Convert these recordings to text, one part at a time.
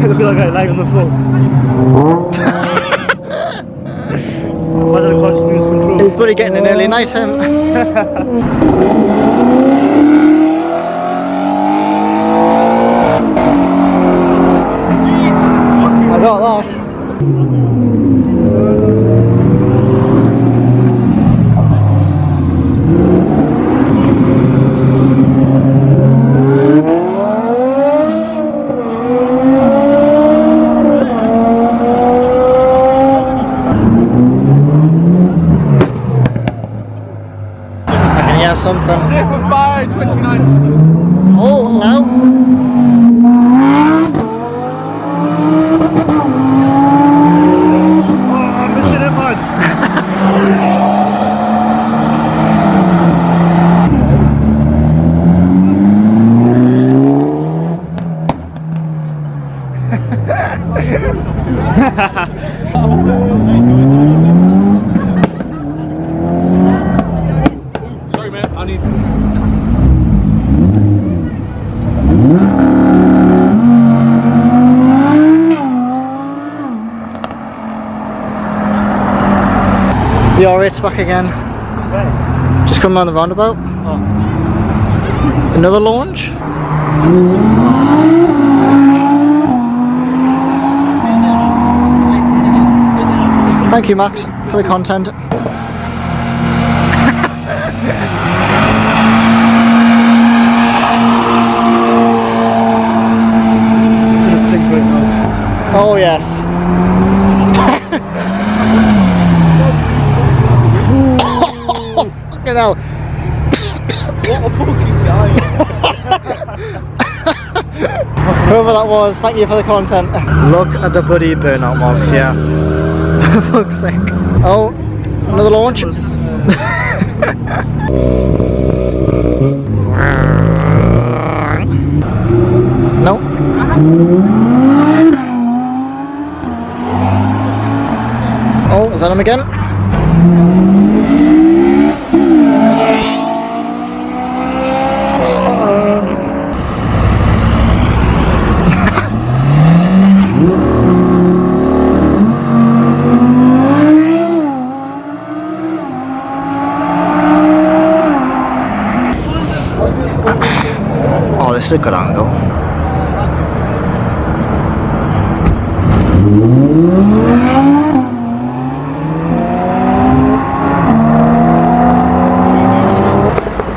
Look at that guy lying on the floor. Why did I can't lose control? He's probably getting an early night, him. I got that. Something. Stevo fire 29. Oh, hello. Oh, I'm missing it, man. Sorry, mate. I need. The R8's back again. Just come around the roundabout. Another launch. Thank you, Max, for the content. Oh yes. Oh, fucking hell. What a fucking guy. Whoever that was, thank you for the content. Look at the bloody burnout marks, yeah. For fuck's sake. Oh, another launch. No. Oh, is that him again? Oh, this is a good angle.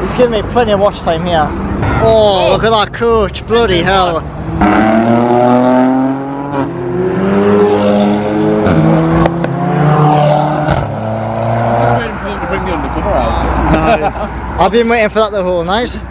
He's giving me plenty of watch time here. Oh, look at that coach, bloody hell. Just waiting for them to bring the undercover out. I've been waiting for that the whole night.